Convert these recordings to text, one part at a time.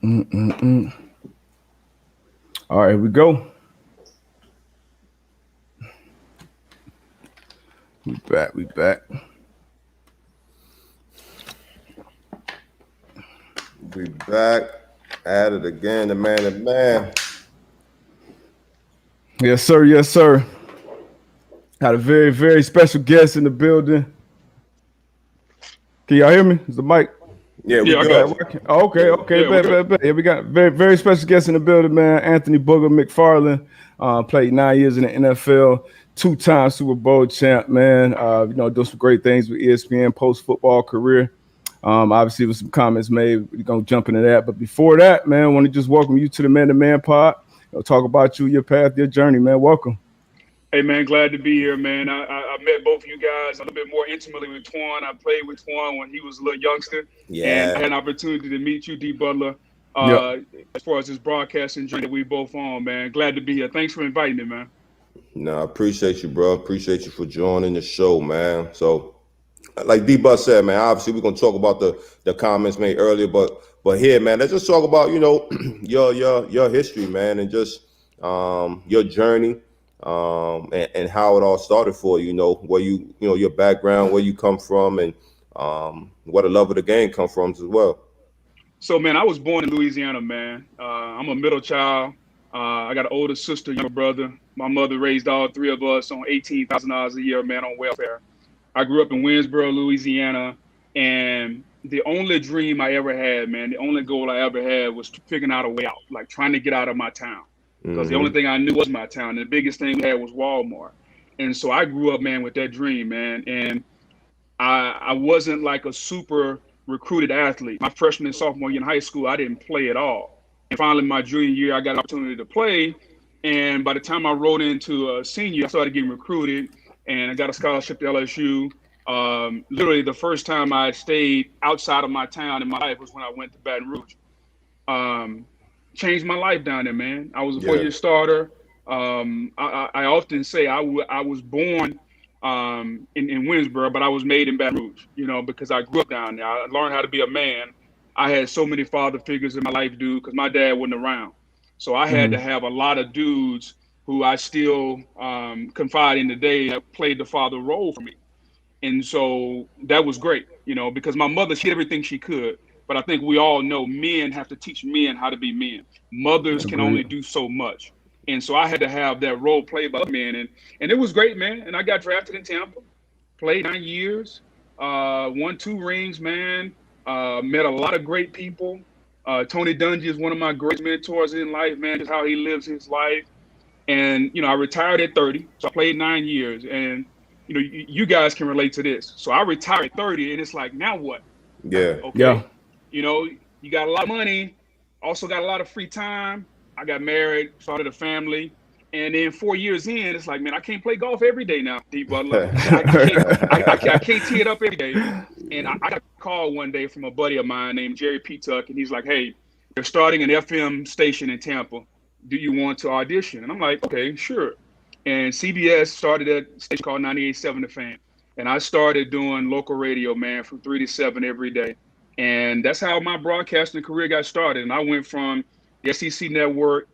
All right, here we go. We back. We back at it again, the man. Yes, sir. Got a very, very special guest in the building. Can y'all hear me? Is the mic? Yeah, we Yeah, I good. got you. Working? Oh, okay. Yeah, we're good. Bet. Yeah, we got very, very special guest in the building, man. Anthony Booger McFarland. Played 9 years in the NFL, two-time Super Bowl champ, man. Doing some great things with ESPN post-football career. Obviously, with some comments made, we're gonna jump into that. But before that, man, I want to just welcome you to the Man to Man Pod. Talk about you, your path, your journey, man. Welcome. Hey, man, glad to be here, man. I met both of you guys a little bit more intimately with Twan. I played with Twan when he was a little youngster. And I Yeah. had an opportunity to meet you, D. Butler, Yep. as far as this broadcasting journey that we both on, man. Glad to be here. Thanks for inviting me, man. No, I appreciate you, bro. Appreciate you for joining the show, man. So, like D-Bus said, man, obviously we're gonna talk about the comments made earlier, but here, man, let's just talk about, your history, man, and just your journey, and how it all started for you, where your background, where you come from, and where the love of the game come from as well. So, man, I was born in Louisiana, man. I'm a middle child. I got an older sister, younger brother. My mother raised all three of us on $18,000 a year, man, on welfare. I grew up in Winsboro, Louisiana, and the only dream I ever had, man, the only goal I ever had was figuring out a way out, like trying to get out of my town. Because the only thing I knew was my town. And the biggest thing we had was Walmart. And so I grew up, man, with that dream, man. And I wasn't like a super recruited athlete. My freshman and sophomore year in high school, I didn't play at all. And finally, my junior year, I got an opportunity to play. And by the time I rolled into a senior, I started getting recruited, and I got a scholarship to LSU. Literally, the first time I stayed outside of my town in my life was when I went to Baton Rouge. Changed my life down there, man. I was a four-year starter. I often say I was born in Winsboro, but I was made in Baton Rouge, because I grew up down there. I learned how to be a man. I had so many father figures in my life, dude, because my dad wasn't around. So I had to have a lot of dudes who I still confide in today that played the father role for me. And so that was great, because my mother, she did everything she could. But I think we all know men have to teach men how to be men. Mothers can only do so much. And so I had to have that role played by men. And it was great, man. And I got drafted in Tampa, played 9 years, won 2 rings, man. Met a lot of great people. Tony Dungy is one of my great mentors in life, man, just how he lives his life. And, I retired at 30. So I played 9 years. And, you guys can relate to this. So I retired at 30, and it's like, now what? Yeah. Okay. Yeah. You got a lot of money, also got a lot of free time. I got married, started a family. And then 4 years in, it's like, man, I can't play golf every day now, D. Butler. I can't tee it up every day. And I got a call one day from a buddy of mine named Jerry P. Tuck, and he's like, hey, they're starting an FM station in Tampa. Do you want to audition? And I'm like, okay, sure. And CBS started a station called 98.7 The Fan. And I started doing local radio, man, from 3 to 7 every day. And that's how my broadcasting career got started. And I went from the SEC Network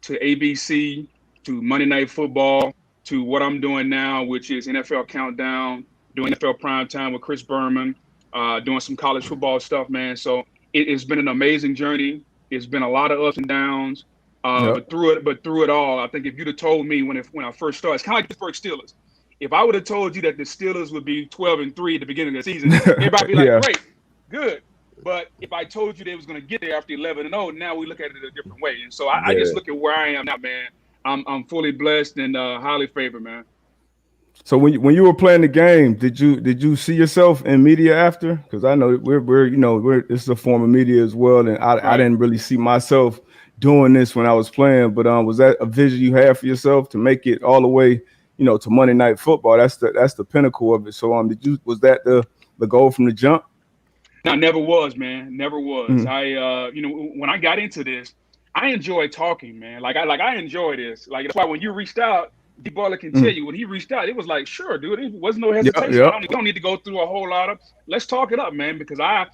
to ABC to Monday Night Football to what I'm doing now, which is NFL Countdown, doing NFL Primetime with Chris Berman, doing some college football stuff, man. So it's been an amazing journey. It's been a lot of ups and downs. But through it all, I think if you'd have told me when I first started, it's kind of like the Pittsburgh Steelers. If I would have told you that the Steelers would be 12-3 at the beginning of the season, everybody be like, great, good. But if I told you they was going to get there after 11-0, now we look at it a different way. And so I just look at where I am now, man. I'm fully blessed and highly favored, man. So when you were playing the game, did you see yourself in media after? Because I know we're it's a form of media as well, and I didn't really see myself doing this when I was playing. But was that a vision you had for yourself to make it all the way, to Monday Night Football? That's the pinnacle of it. So was that the goal from the jump? No, never was, man. Never was. When I got into this, I enjoy talking, man. Like I enjoy this. Like that's why when you reached out, Butler can tell you when he reached out, it was like, sure, dude, it was no hesitation. Yeah. We don't need to go through a whole lot of. Let's talk it up, man, because I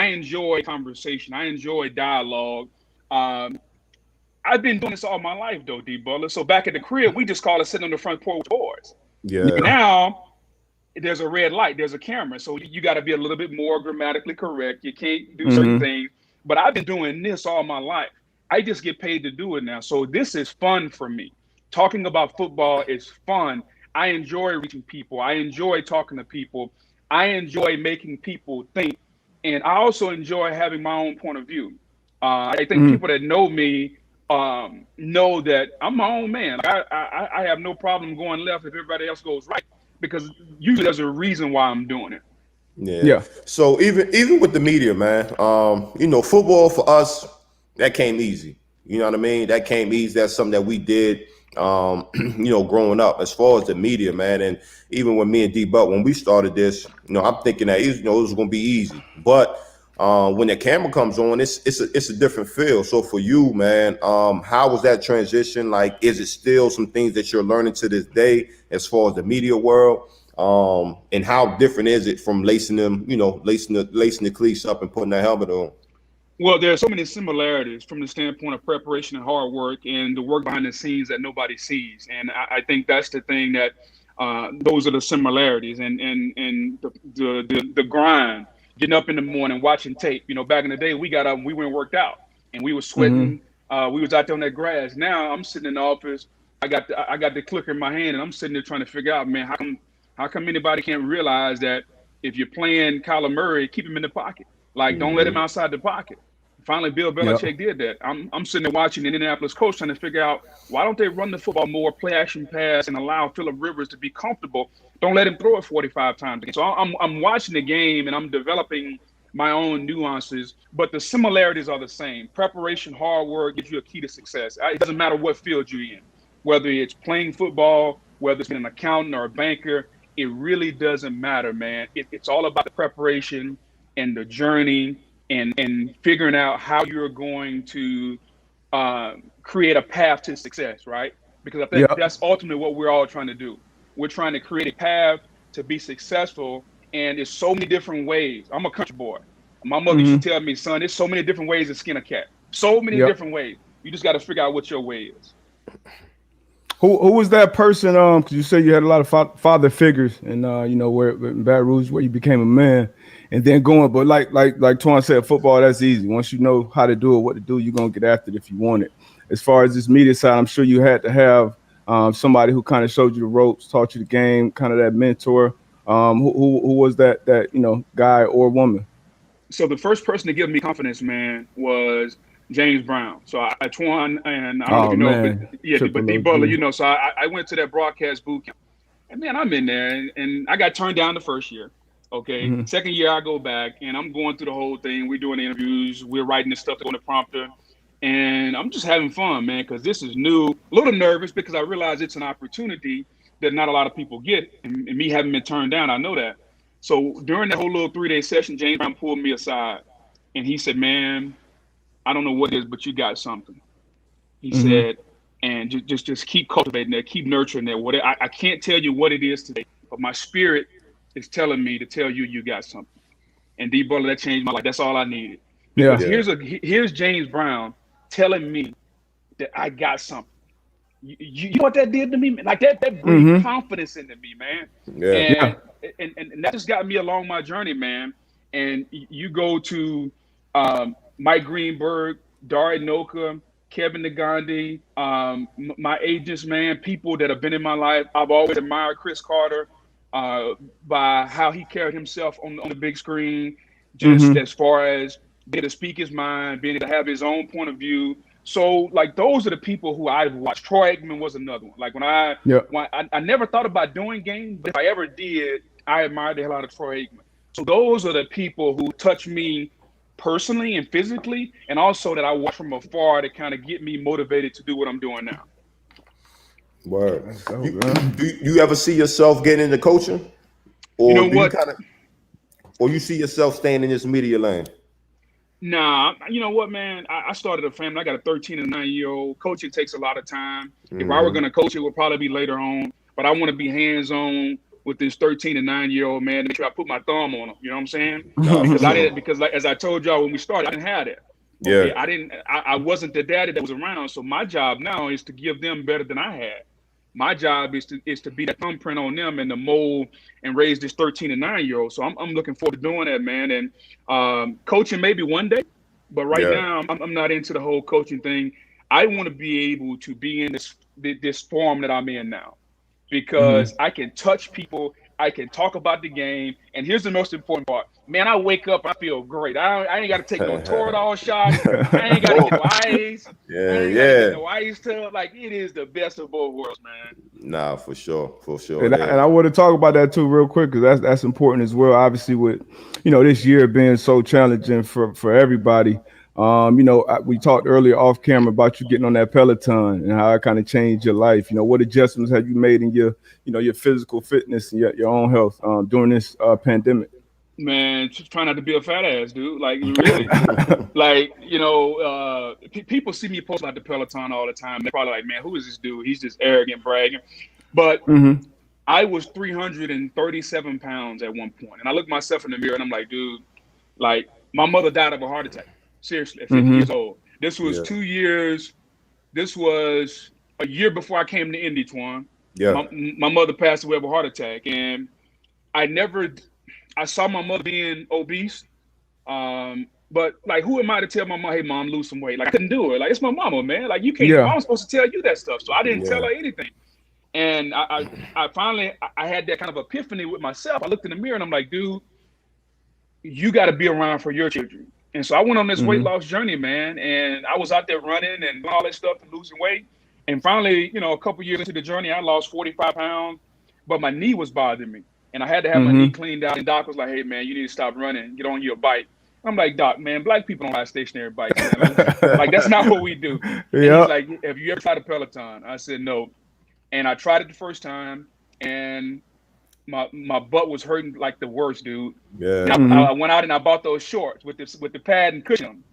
enjoy conversation. I enjoy dialogue. I've been doing this all my life, though, D. Butler. So back at the crib, we just call it sitting on the front porch with boys. Yeah. Now there's a red light, there's a camera, so you got to be a little bit more grammatically correct. You can't do certain things. But I've been doing this all my life. I just get paid to do it now. So this is fun for me. Talking about football is fun. I enjoy reaching people. I enjoy talking to people. I enjoy making people think. And I also enjoy having my own point of view. I think people that know me know that I'm my own man. I have no problem going left if everybody else goes right, because usually there's a reason why I'm doing it. Yeah. So even with the media, man, football for us, that came easy. You know what I mean? That came easy. That's something that we did, growing up. As far as the media, man, and even when me and D-Buck, when we started this, I'm thinking that it was going to be easy. But when the camera comes on, it's a different feel. So for you, man, how was that transition? Like, is it still some things that you're learning to this day as far as the media world? And how different is it from lacing the cleats up and putting that helmet on? Well, there are so many similarities from the standpoint of preparation and hard work and the work behind the scenes that nobody sees. And I think that's the thing that those are the similarities and the grind, getting up in the morning, watching tape. Back in the day, we got up and we went and worked out and we were sweating. We was out there on that grass. Now I'm sitting in the office. I got the clicker in my hand and I'm sitting there trying to figure out, man, how come anybody can't realize that if you're playing Kyler Murray, keep him in the pocket. Like, don't let him outside the pocket. Finally, Bill Belichick did that. I'm sitting there watching the Indianapolis coach trying to figure out, why don't they run the football more, play action pass, and allow Phillip Rivers to be comfortable? Don't let him throw it 45 times a game. So I'm watching the game and I'm developing my own nuances, but the similarities are the same. Preparation, hard work gives you a key to success. It doesn't matter what field you're in, whether it's playing football, whether it's being an accountant or a banker. It really doesn't matter, man. It's all about the preparation and the journey and figuring out how you're going to create a path to success, right? Because I think that's ultimately what we're all trying to do. We're trying to create a path to be successful, and there's so many different ways. I'm a country boy. My mother used to tell me, son, there's so many different ways to skin a cat. So many different ways. You just got to figure out what your way is. Who was that person? Because you said you had a lot of father figures, and where in Baton Rouge, where you became a man, and then going. But like Twan said, football, that's easy. Once you know how to do it, what to do, you're gonna get after it if you want it. As far as this media side, I'm sure you had to have somebody who kind of showed you the ropes, taught you the game, kind of that mentor. Who was that guy or woman? So the first person to give me confidence, man, was James Brown. So Antoine, and I don't know if you know, but D. Butler, so I went to that broadcast boot camp. And man, I'm in there and I got turned down the first year. Okay. Second year I go back and I'm going through the whole thing. We're doing interviews, we're writing this stuff on the prompter. And I'm just having fun, man, because this is new. A little nervous because I realize it's an opportunity that not a lot of people get. And me having been turned down, I know that. So during that whole little 3-day session, James Brown pulled me aside and he said, man, I don't know what it is, but you got something. He said, and just keep cultivating that, keep nurturing that. I can't tell you what it is today, but my spirit is telling me to tell you you got something. And D. Butler, that changed my life. That's all I needed. Because here's James Brown telling me that I got something. You know what that did to me? Like that breathed confidence into me, man. And that just got me along my journey, man. And you go to Mike Greenberg, Dari Noka, Kevin Nagandi, my agents, man, people that have been in my life. I've always admired Chris Carter by how he carried himself on the big screen, just as far as being able to speak his mind, being able to have his own point of view. So, like, those are the people who I've watched. Troy Aikman was another one. Like, when I never thought about doing games, but if I ever did, I admired the hell out of Troy Aikman. So those are the people who touch me personally and physically, and also that I watch from afar to kind of get me motivated to do what I'm doing now. Word. Do you ever see yourself getting into coaching? Or you see yourself staying in this media lane? Nah, you know what, man? I started a family. I got a 13 and a 9-year-old. Coaching takes a lot of time. If I were going to coach, it would probably be later on. But I want to be hands-on with this 13 and 9-year-old man. Make sure I put my thumb on him. You know what I'm saying? Because like as I told y'all when we started, I didn't have that. Okay, Yeah. I wasn't the daddy that was around. So my job now is to give them better than I had. My job is to be that thumbprint on them and to mold and raise this 13 and 9-year-old. So I'm looking forward to doing that, man. And coaching maybe one day, but right now I'm not into the whole coaching thing. I want to be able to be in this form that I'm in now, because I can touch people. I can talk about the game. And here's the most important part. Man, I wake up, I feel great. I ain't got to take no Toradol shots. I ain't got to get no ice. I ain't got to get no ice tub. Like, it is the best of both worlds, man. Nah, for sure. And I want to talk about that too real quick, because that's important as well. Obviously, with this year being so challenging for everybody. We talked earlier off camera about you getting on that Peloton and how it kind of changed your life. What adjustments have you made in your physical fitness and your own health during this pandemic? Man, just try not to be a fat ass, dude. Like, really. Like, people see me post about the Peloton all the time. They're probably like, man, who is this dude? He's just arrogant, bragging. But I was 337 pounds at one point. And I looked myself in the mirror and I'm like, dude, like, my mother died of a heart attack. Seriously, at 50 years old. This was 2 years. This was a year before I came to Indy, Twan. Yeah. My mother passed away of a heart attack. And I saw my mother being obese. But like, who am I to tell my mom, hey, mom, lose some weight? Like, I couldn't do it. Like, it's my mama, man. Like, you can't. Yeah. I was supposed to tell you that stuff. So I didn't tell her anything. And I finally had that kind of epiphany with myself. I looked in the mirror and I'm like, dude, you got to be around for your children. And so I went on this weight loss journey, man. And I was out there running and all that stuff and losing weight. And finally, a couple years into the journey, I lost 45 pounds, but my knee was bothering me. And I had to have my knee cleaned out. And Doc was like, hey, man, you need to stop running. Get on your bike. I'm like, Doc, man, black people don't ride stationary bikes, man. Like, that's not what we do. And he's like, have you ever tried a Peloton? I said, no. And I tried it the first time, and my butt was hurting like the worst, dude. Yeah. I went out and I bought those shorts with the pad and cushion.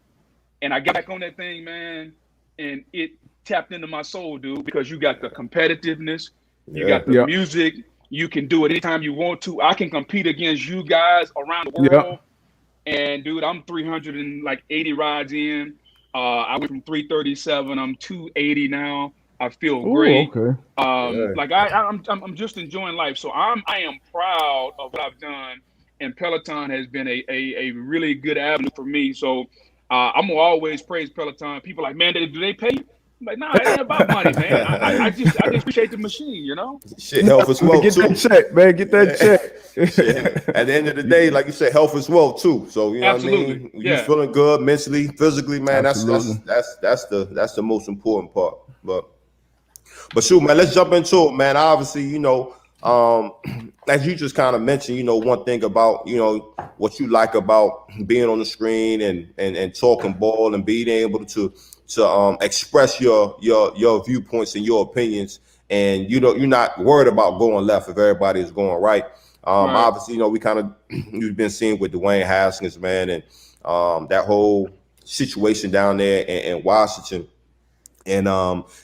And I got back on that thing, man, and it tapped into my soul, dude, because you got the competitiveness, you got the music, you can do it anytime you want to. I can compete against you guys around the world. And dude, I'm 380 rides in. I went from 337. I'm 280 now. I feel great. Okay. Like I'm just enjoying life. So I am proud of what I've done, and Peloton has been a really good avenue for me. So I'm gonna always praise Peloton. People are like, man, do they pay you? I'm like, nah, it ain't about money, man. I just appreciate the machine, Shit, health is wealth get too. That check, man. Get that check. Shit. At the end of the day, like you said, health is wealth too. So you know what I mean. You feeling good mentally, physically, man. That's the most important part. But shoot, man, let's jump into it, man. Obviously, as you just kind of mentioned, one thing about, what you like about being on the screen and talking ball and being able to express your viewpoints and your opinions. And, you're not worried about going left if everybody is going right. Obviously, you've been seeing with Dwayne Haskins, man, and that whole situation down there in Washington. And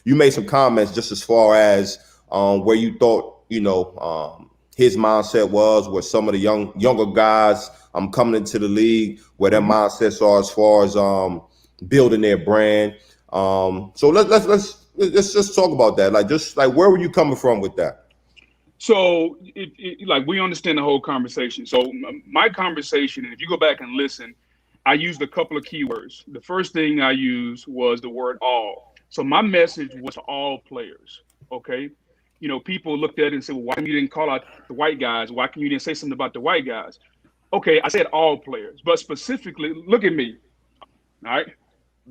you made some comments just as far as where you thought, his mindset was, where some of the younger guys coming into the league, where their mindsets are as far as building their brand. So let's just talk about that. Like where were you coming from with that? So we understand the whole conversation. So my conversation, and if you go back and listen, I used a couple of keywords. The first thing I used was the word all. So my message was to all players, okay? People looked at it and said, well, why come you didn't call out the white guys? Why come you didn't say something about the white guys? Okay, I said all players, but specifically, look at me, all right?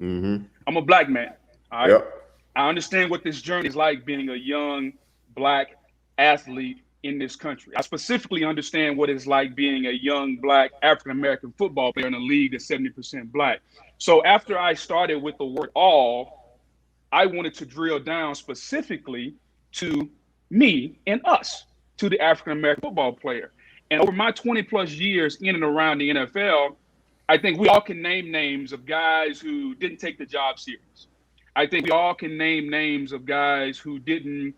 I'm a black man, all right? Yep. I understand what this journey is like being a young black athlete in this country. I specifically understand what it's like being a young black African-American football player in a league that's 70% black. So after I started with the word all, I wanted to drill down specifically to me and us, to the African-American football player. And over my 20 plus years in and around the NFL, I think we all can name names of guys who didn't take the job serious. I think we all can name names of guys who didn't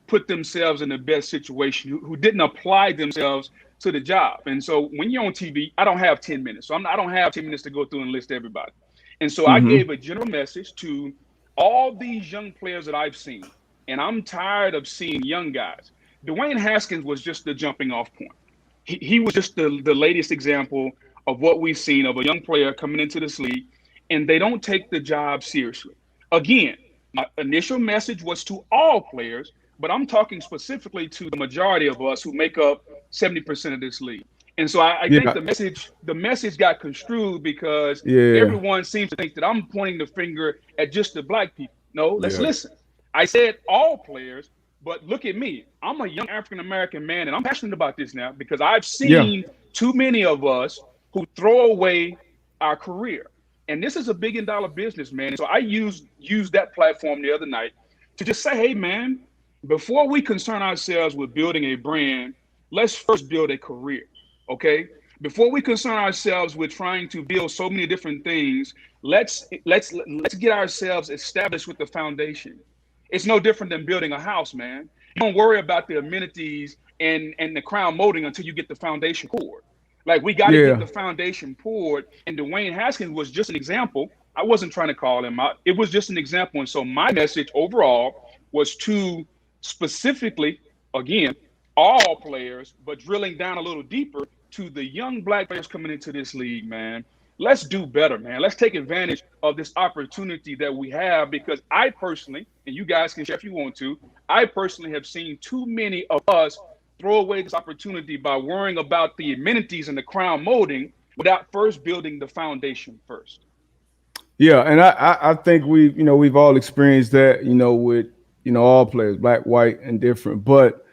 put themselves in the best situation, who didn't apply themselves to the job. And so when you're on TV, I don't have 10 minutes. So I don't have 10 minutes to go through and list everybody. And so I gave a general message to all these young players that I've seen. And I'm tired of seeing young guys. Dwayne Haskins was just the jumping off point. He was just the latest example of what we've seen of a young player coming into this league, and they don't take the job seriously. Again, my initial message was to all players, but I'm talking specifically to the majority of us who make up 70% of this league. And so I think the message got construed because everyone seems to think that I'm pointing the finger at just the black people. No, let's listen. I said all players, but look at me. I'm a young African-American man, and I'm passionate about this now because I've seen too many of us who throw away our career. And this is a $1 billion business, man. So I used that platform the other night to just say, hey, man, before we concern ourselves with building a brand, let's first build a career, okay? Before we concern ourselves with trying to build so many different things, let's get ourselves established with the foundation. It's no different than building a house, man. You don't worry about the amenities and the crown molding until you get the foundation poured. Like, we got to get the foundation poured. And Dwayne Haskins was just an example. I wasn't trying to call him out. It was just an example. And so my message overall was to specifically, again, all players, but drilling down a little deeper to the young black players coming into this league, man. Let's do better, man. Let's take advantage of this opportunity that we have, because I personally, and you guys can share if you want to, I personally have seen too many of us throw away this opportunity by worrying about the amenities and the crown molding without first building the foundation first. Yeah, and I think we've all experienced that, with all players, black, white, and different. But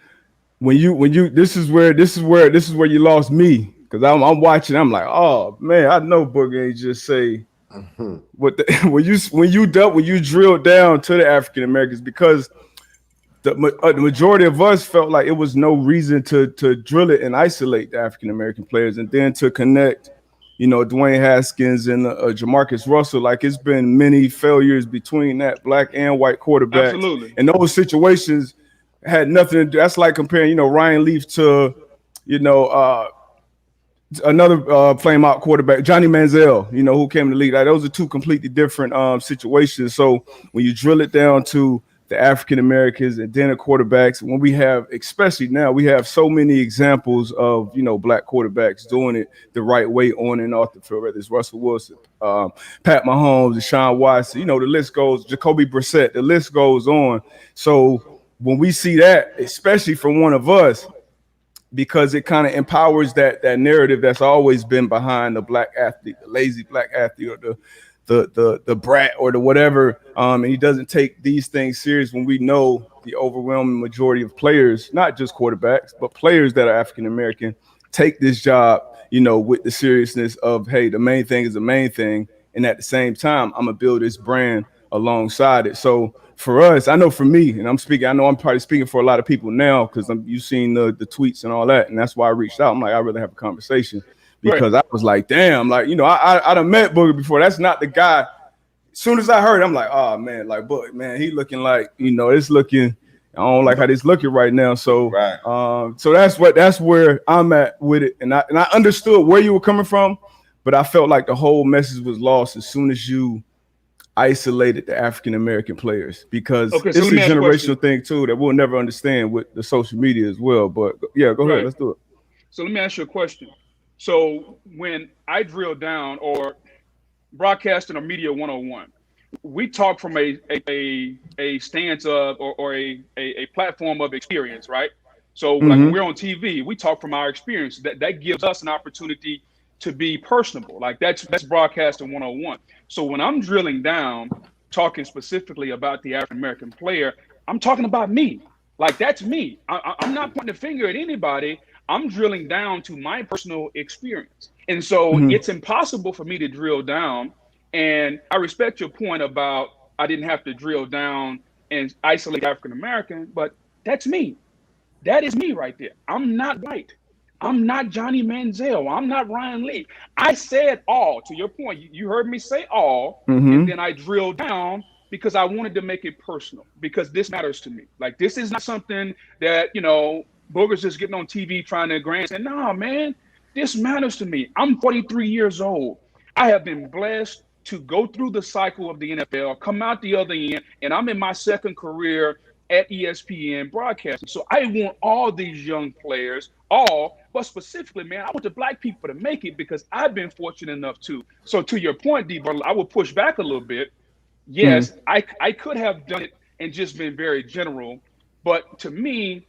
when you this is where you lost me. Because I'm watching, I'm like, oh man, I know Booger ain't just say what when you drill down to the African Americans, because the majority of us felt like it was no reason to drill it and isolate the African American players, and then to connect, Dwayne Haskins and Jamarcus Russell. Like, it's been many failures between that black and white quarterbacks. Absolutely. And those situations had nothing to do. That's like comparing, Ryan Leaf to, another flame out quarterback, Johnny Manziel, who came to the league. Like, those are two completely different situations. So when you drill it down to the African Americans and then the quarterbacks, when we have, especially now, we have so many examples of, black quarterbacks doing it the right way on and off the field, whether it's Russell Wilson, Pat Mahomes, Deshaun Watson, the list goes, Jacoby Brissett, the list goes on. So when we see that, especially from one of us, because it kind of empowers that narrative that's always been behind the black athlete, the lazy black athlete, or the brat, or the whatever, and he doesn't take these things serious, when we know the overwhelming majority of players, not just quarterbacks, but players that are African American, take this job, with the seriousness of, hey, the main thing is the main thing, and at the same time, I'm gonna build this brand alongside it. So for us, I know for me, and I know I'm probably speaking for a lot of people now, because you've seen the tweets and all that, and that's why I reached out. I'm like, I'd rather have a conversation, because I was like, damn, like, I done met Booger before. That's not the guy. As soon as I heard, I'm like, oh man, like, Booger, man, he looking like, it's looking, I don't like how this looking right now. So, so that's where I'm at with it. And I understood where you were coming from, but I felt like the whole message was lost as soon as you isolated the African American players, because it's a generational thing too that we'll never understand with the social media as well. But yeah, go ahead, let's do it. So let me ask you a question. So when I drill down, or broadcasting or media 101, we talk from a stance of, or a platform of experience, right? So like when we're on TV, we talk from our experience. That gives us an opportunity to be personable. Like, that's broadcasting 101. So when I'm drilling down, talking specifically about the African American player, I'm talking about me. Like, that's me. I'm not pointing a finger at anybody. I'm drilling down to my personal experience. And so it's impossible for me to drill down. And I respect your point about I didn't have to drill down and isolate African American, but that's me. That is me right there. I'm not white. I'm not Johnny Manziel. I'm not Ryan Leaf. I said all. To your point, you heard me say all, and then I drilled down because I wanted to make it personal, because this matters to me. Like, this is not something that, Booger's just getting on TV trying to grant. And no, man, this matters to me. I'm 43 years old. I have been blessed to go through the cycle of the NFL, come out the other end, and I'm in my second career at ESPN broadcasting. So I want all these young players, but specifically, man, I want the black people to make it, because I've been fortunate enough to. So to your point, D. Butler, I will push back a little bit. Yes, I could have done it and just been very general, but to me,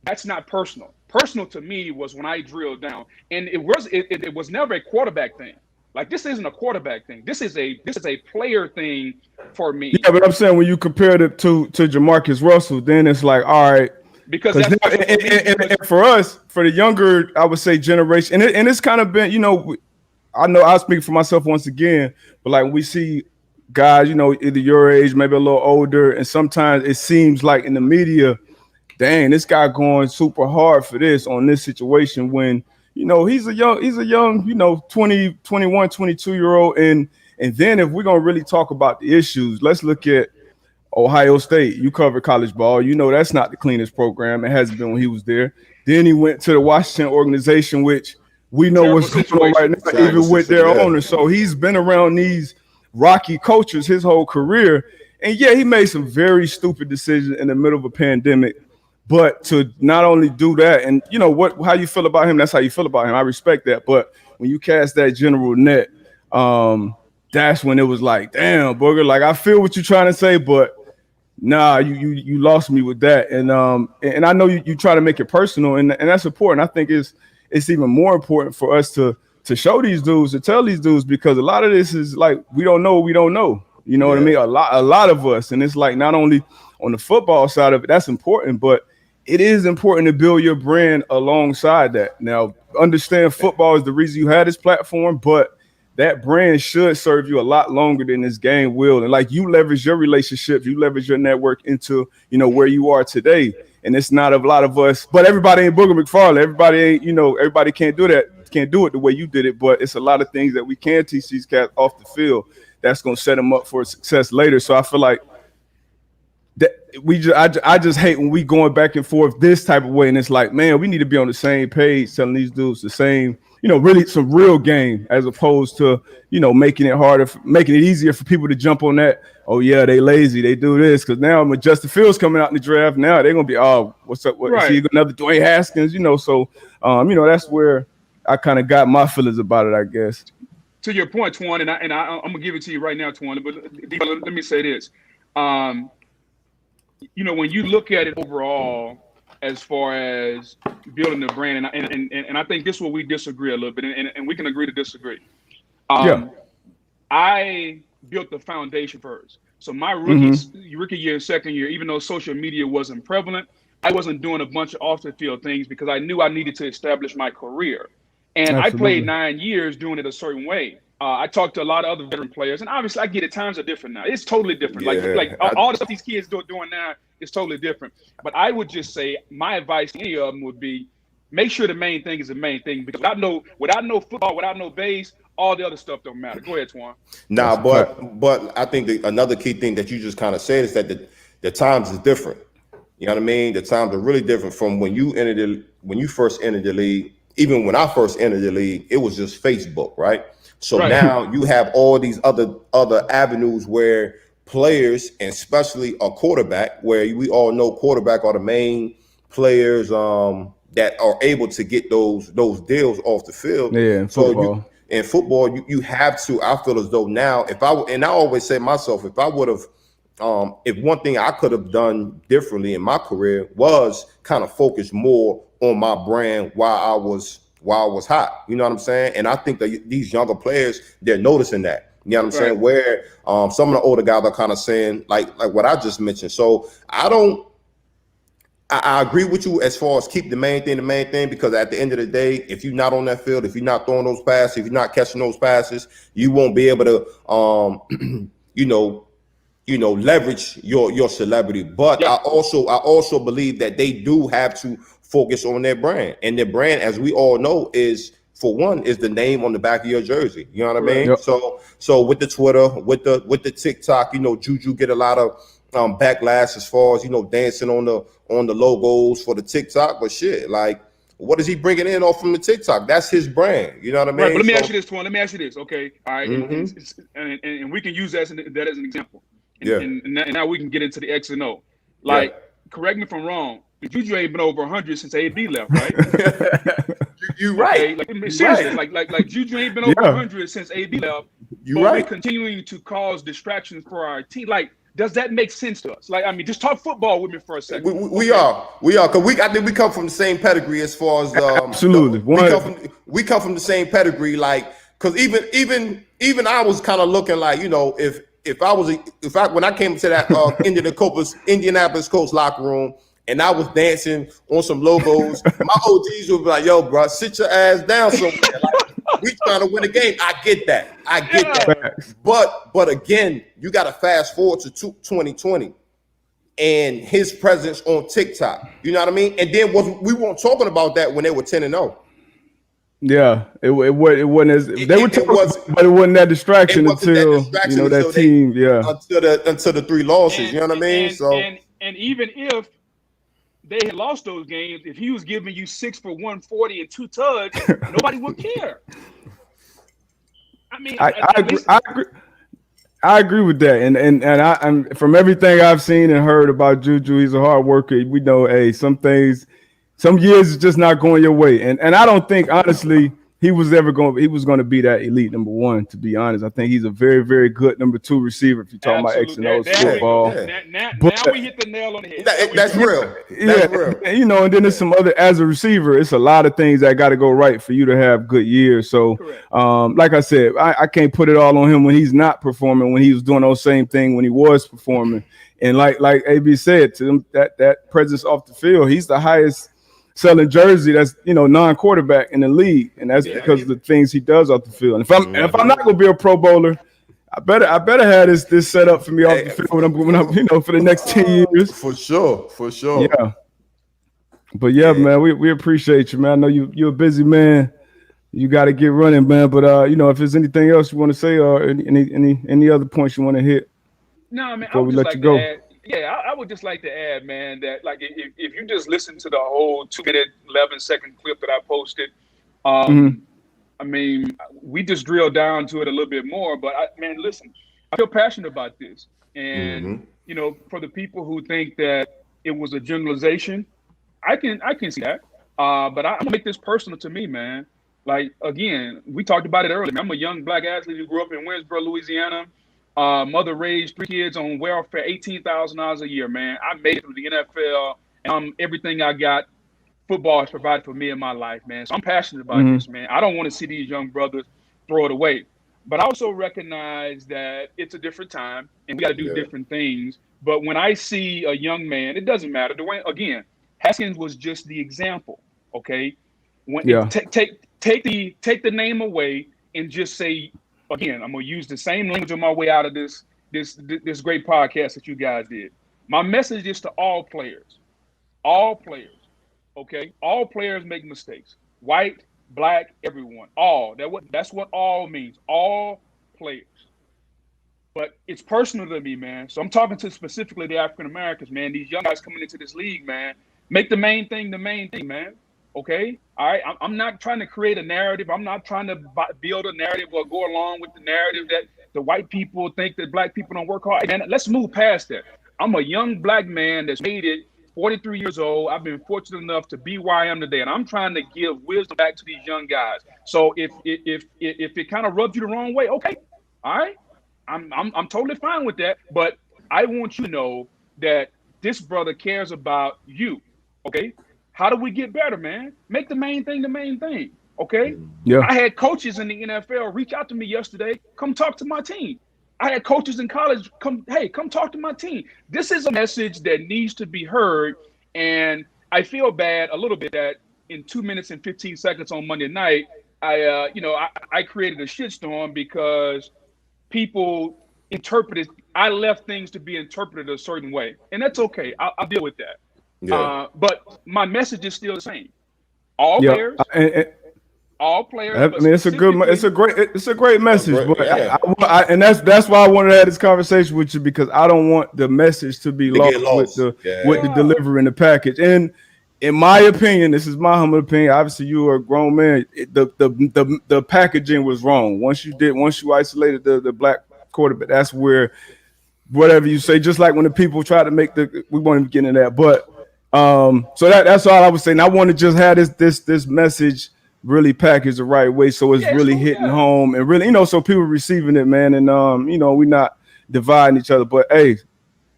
that's not personal. Personal to me was when I drilled down, and it was never a quarterback thing. Like, this isn't a quarterback thing. This is a player thing for me. Yeah, but I'm saying when you compared it to Jamarcus Russell, then it's like, all right. Because that's and for us, for the younger, I would say generation, and it's kind of been, I know I'll speak for myself once again, but like we see guys, either your age, maybe a little older, and sometimes it seems like in the media, dang, this guy going super hard for this on this situation when, he's a young, 20, 21, 22-year-old. And then if we're going to really talk about the issues, let's look at Ohio State. You cover college ball. That's not the cleanest program. It hasn't been when he was there. Then he went to the Washington organization, which we know what's going on right now, even with their owner. So he's been around these rocky coaches his whole career. And yeah, he made some very stupid decisions in the middle of a pandemic. But to not only do that, and how you feel about him, that's how you feel about him. I respect that. But when you cast that general net, that's when it was like, damn, Booger, like, I feel what you're trying to say, but nah, you lost me with that. And I know you try to make it personal, and that's important. I think it's even more important for us to show these dudes, to tell these dudes, because a lot of this is like, we don't know what we don't know. You know what I mean? A lot of us. And it's like, not only on the football side of it, that's important, but it is important to build your brand alongside that. Now, understand football is the reason you had this platform, but that brand should serve you a lot longer than this game will. And like, you leverage your relationships, you leverage your network into, where you are today. And it's not a lot of us, but everybody ain't Booger McFarland. Everybody ain't, everybody can't do that, can't do it the way you did it. But it's a lot of things that we can teach these cats off the field that's going to set them up for success later. So I feel like that I just hate when we going back and forth this type of way, and it's like, man, we need to be on the same page, telling these dudes the same, really some real game, as opposed to, making it harder, making it easier for people to jump on that. Oh yeah, they lazy, they do this, because now when Justin Fields coming out in the draft, now they're gonna be, oh, what's up? What, is he another Dwayne Haskins? So that's where I kind of got my feelings about it, I guess. To your point, Twan, and I'm gonna give it to you right now, Twan. But let me say this. When you look at it overall, as far as building the brand, and I think this is where we disagree a little bit, and we can agree to disagree. I built the foundation first. So my rookie year, second year, even though social media wasn't prevalent, I wasn't doing a bunch of off the field things because I knew I needed to establish my career. And I played 9 years doing it a certain way. I talked to a lot of other veteran players, and obviously I get it. Times are different now. It's totally different. Like all the stuff these kids doing now is totally different. But I would just say my advice to any of them would be, make sure the main thing is the main thing, because without no football, without no base, all the other stuff don't matter. Go ahead, Twan. Nah, but I think another key thing that you just kind of said is that the times is different. You know what I mean? The times are really different from when you first entered the league. Even when I first entered the league, it was just Facebook, right? So now you have all these other avenues where players, and especially a quarterback, where we all know quarterback are the main players that are able to get those deals off the field. Yeah, in football. In football, you have to. I feel as though now, I always say myself, if I would have, if one thing I could have done differently in my career was kind of focus more on my brand while I was hot. You know what I'm saying? And I think that these younger players, they're noticing that. You know what I'm saying? Where some of the older guys are kind of saying like what I just mentioned. So I agree with you as far as keep the main thing, because at the end of the day, if you're not on that field, if you're not throwing those passes, if you're not catching those passes, you won't be able to leverage your celebrity. But I also believe that they do have to focus on their brand. And their brand, as we all know, is, for one, is the name on the back of your jersey. You know what I mean? Yep. So with the Twitter, with the TikTok, you know, Juju get a lot of backlash as far as, you know, dancing on the logos for the TikTok. But shit, like, what is he bringing in off from the TikTok? That's his brand. You know what I mean? Right, but let me ask you this, Twan. Let me ask you this, okay? All right, Mhm. and we can use that as an example. And, Yeah. and now we can get into the X and O. Like, correct me if I'm wrong. Juju ain't been over 100 since AD left, right? You're right. Okay? Like, seriously, like Juju ain't been over 100 since AD left. You're but right. we're continuing to cause distractions for our team. Like, does that make sense to us? Like, I mean, just talk football with me for a second. We are, because I think we come from the same pedgree as far as absolutely. We come from the same pedigree, like, because even I was kind of looking like, you know, when I came to that Indianapolis Colts locker room and I was dancing on some logos, my OGs would be like, "Yo, bro, sit your ass down somewhere." Like, we trying to win a game. I get that. But again, you got to fast forward to 2020 and his presence on TikTok. You know what I mean? And then we weren't talking about that when they were 10-0. Yeah, it wasn't as they were talking, but it wasn't that distraction until you know that team. Until the 3 losses. You know what I mean? And even if they had lost those games, if he was giving you 6 for 140 and 2 tugs, nobody would care. I mean, I agree with that, and I'm from everything I've seen and heard about Juju, he's a hard worker. We know, hey, some years it's just not going your way, and I don't think honestly he was going to be that elite number 1. To be honest, I think he's a very, very good number 2 receiver. If you're talking about X and O's football, now we hit the nail on the head. That's real. That's real. You know, and then there's some other, as a receiver, it's a lot of things that got to go right for you to have good years. So, like I said, I can't put it all on him when he's not performing, when he was doing those same thing when he was performing. And like AB said, to them, that presence off the field, he's the highest selling jersey that's, you know, non-quarterback in the league, and that's because of the things he does off the field. And if I'm not gonna be a Pro Bowler, I better have this set up for me off the field when I'm you know, for the next 10 years. For sure. Yeah. But man, we appreciate you, man. I know you're a busy man. You got to get running, man. But you know, if there's anything else you want to say or any other points you want to hit, no, man. Before we let you go. I would just like to add, man, that like if you just listen to the whole 2-minute 11-second clip that I posted, I mean, we just drilled down to it a little bit more. But man, listen, I feel passionate about this, and you know, for the people who think that it was a generalization, I can see that. But I'm gonna make this personal to me, man. Like, again, we talked about it earlier. I'm a young black athlete who grew up in Winsboro, Louisiana. Mother raised 3 kids on welfare, $18,000 a year, man. I made it through the NFL, and everything I got, football has provided for me in my life, man. So I'm passionate about this, man. I don't want to see these young brothers throw it away. But I also recognize that it's a different time, and we got to do different things. But when I see a young man, it doesn't matter. Again, Haskins was just the example, okay? Take the name away and just say, again, I'm gonna use the same language on my way out of this great podcast that you guys did. My message is to all players, okay? All players make mistakes. White, black, everyone, all. That's what all means. All players. But it's personal to me, man. So I'm talking to specifically the African Americans, man. These young guys coming into this league, man. Make the main thing, man. Okay, all right. I'm not trying to create a narrative. I'm not trying to build a narrative or go along with the narrative that the white people think that black people don't work hard. Man, let's move past that. I'm a young black man that's made it, 43 years old. I've been fortunate enough to be where I am today, and I'm trying to give wisdom back to these young guys. So if it kind of rubs you the wrong way, okay, all right, I'm totally fine with that. But I want you to know that this brother cares about you. Okay. How do we get better, man? Make the main thing, okay? Yeah. I had coaches in the NFL reach out to me yesterday. Come talk to my team. I had coaches in college come talk to my team. This is a message that needs to be heard, and I feel bad a little bit that in 2 minutes and 15 seconds on Monday night, I created a shitstorm because people I left things to be interpreted a certain way, and that's okay. I'll deal with that. But my message is still the same. All Yeah. players, all players. I mean, it's a great message, but yeah. and that's why I wanted to have this conversation with you, because I don't want the message to be lost with the delivery and the package. And in my opinion, this is my humble opinion. Obviously, you are a grown man. The packaging was wrong. Once you isolated the black quarterback, that's where whatever you say. Just like when the people try to make we won't even get into that, but so that's all I was saying. I want to just have this message really packaged the right way, so it's really hitting home and really, so people receiving it, man. And we're not dividing each other. But hey,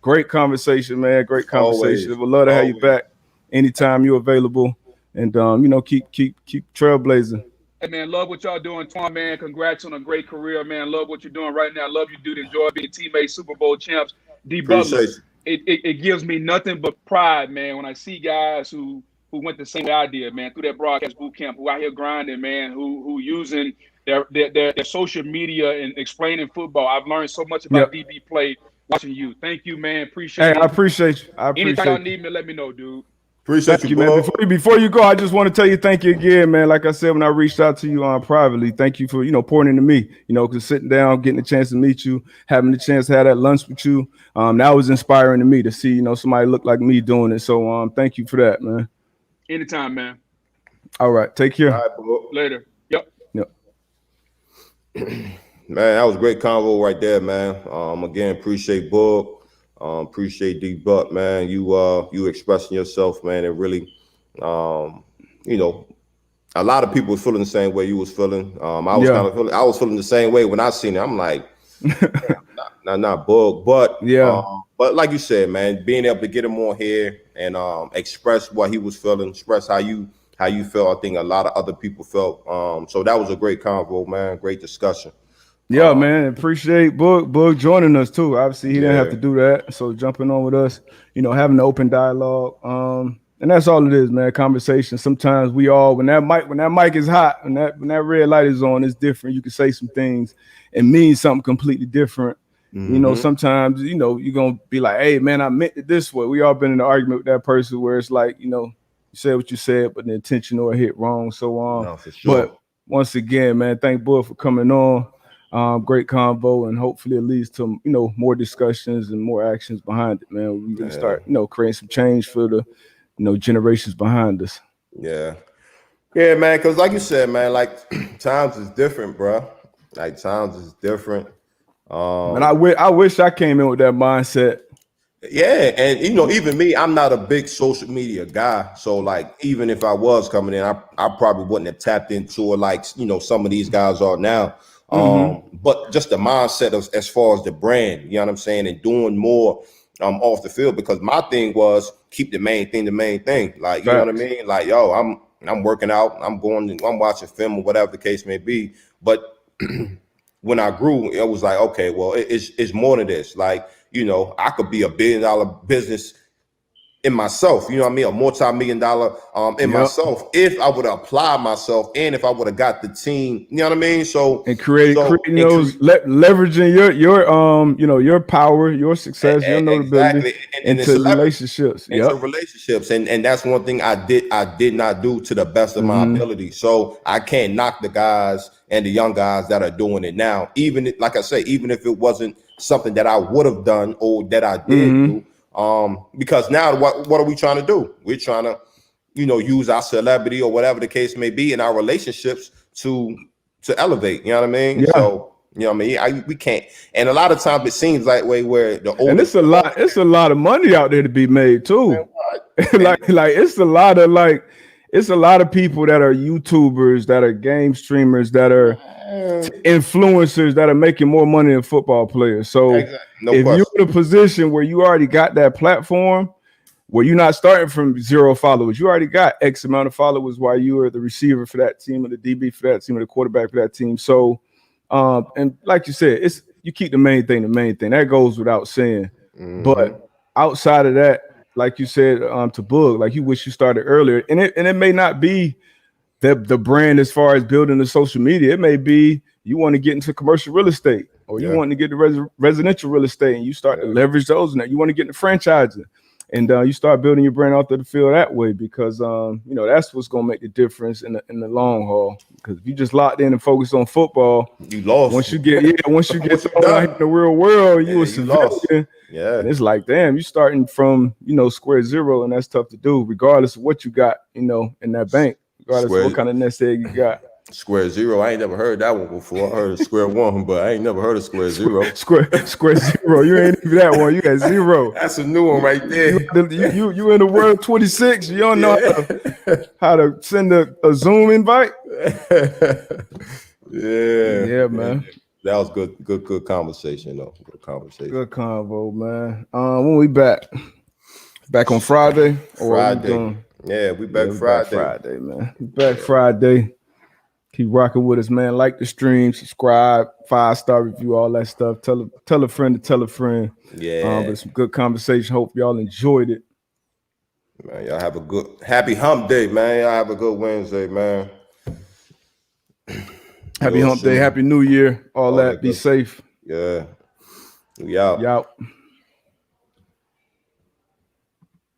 great conversation, man. Great conversation. We'd love to have you back anytime you're available, and keep trailblazing. Hey man, love what y'all doing, Antoine, man. Congrats on a great career, man. Love what you're doing right now. Love you, dude. Enjoy being teammates, Super Bowl champs. D. Butler. It gives me nothing but pride, man, when I see guys who went the same idea, man, through that broadcast boot camp, who out here grinding, man, who using their social media and explaining football. I've learned so much about DB play watching you. Thank you, man. Appreciate it. I appreciate you. Anytime y'all need me, let me know, dude. Appreciate you, man. Before you go, I just want to tell you thank you again, man. Like I said, when I reached out to you privately, thank you for pouring into me. Because sitting down, getting a chance to meet you, having the chance to have that lunch with you, that was inspiring to me to see somebody look like me doing it. So thank you for that, man. Anytime, man. All right, take care. All right, bro. Later. Yep. Man, that was a great convo right there, man. Again, appreciate Boog. Appreciate D Buck, man. You expressing yourself, man, and really, a lot of people was feeling the same way you was feeling. I was feeling the same way when I seen it. I'm like, not Boog, but like you said, man, being able to get him on here and express what he was feeling, express how you felt. I think a lot of other people felt. So that was a great convo, man. Great discussion. Yeah, man. Appreciate Boog joining us too. Obviously, he didn't have to do that. So jumping on with us, having an open dialogue. And that's all it is, man. Conversation. Sometimes when that mic is hot, when that red light is on, it's different. You can say some things and mean something completely different. Mm-hmm. Sometimes, you're gonna be like, hey man, I meant it this way. We all been in an argument with that person where it's like, you said what you said, but the intention or hit wrong. So no, for sure. But once again, man, thank Boog for coming on. Great convo, and hopefully it leads to more discussions and more actions behind it, man. We're gonna start creating some change for the generations behind us. Yeah, man. Because like you said, man, like times is different, bro. Like times is different. And I wish I came in with that mindset. Yeah, and even me, I'm not a big social media guy. So like, even if I was coming in, I probably wouldn't have tapped into it like some of these guys are now. But just the mindset of as far as the brand, you know what I'm saying, and doing more off the field, because my thing was keep the main thing. Like, you know what I mean? Like, yo, I'm working out, I'm watching film or whatever the case may be. But when I grew, it was like, okay, well, it's more than this. Like, I could be $1 billion business in myself, you know what I mean, a multi-million-dollar in myself, if I would apply myself and if I would have got the team, you know what I mean? So and creating those leveraging your power, your success, your notability into relationships. Into relationships. And that's one thing I did not do to the best of my ability. So I can't knock the guys and the young guys that are doing it now. Even like I say, even if it wasn't something that I would have done or that I did do. Because now what are we trying to do? We're trying to, use our celebrity or whatever the case may be in our relationships to elevate, you know what I mean? Yeah. So, we can't. And a lot of times it seems like where the old, and it's a lot of money out there to be made too. Man, it's a lot of people that are YouTubers, that are game streamers, that are influencers that are making more money than football players. So if you're in a position where you already got that platform, where you're not starting from 0 followers, you already got X amount of followers while you are the receiver for that team or the DB for that team or the quarterback for that team. So, and like you said, you keep the main thing. That goes without saying. But outside of that, like you said, to Boog, like you wish you started earlier, and it may not be the brand as far as building the social media. It may be you want to get into commercial real estate, or you want to get the residential real estate, and you start to leverage those. And you want to get into franchising, And you start building your brand out to the field that way because you know that's what's gonna make the difference in the long haul. Because if you just locked in and focused on football, you lost. Once you get thrown out in the real world, you a civilian. Yeah, and it's like, damn, you starting from square zero, and that's tough to do, regardless of what you got, in that bank, regardless of what kind of nest egg you got. Square zero, I ain't never heard that one before. I heard of square one, but I ain't never heard of square zero. Square zero, you ain't even that one. You got zero. That's a new one right there. You in the world 26. You don't know how to send a Zoom invite. Yeah, man. That was good conversation though. Good conversation. Good convo, man. When we back on Friday? Friday. Yeah, we back Friday. Back Friday, man. We back Friday. Keep rocking with us, man. Like the stream, subscribe, 5-star review, all that stuff. Tell a friend to tell a friend. Yeah. But some good conversation. Hope y'all enjoyed it. Man, y'all have a good happy hump day, man. Y'all have a good Wednesday, man. Happy hump day, happy new year, all that. Be safe. Yeah. We out. You out.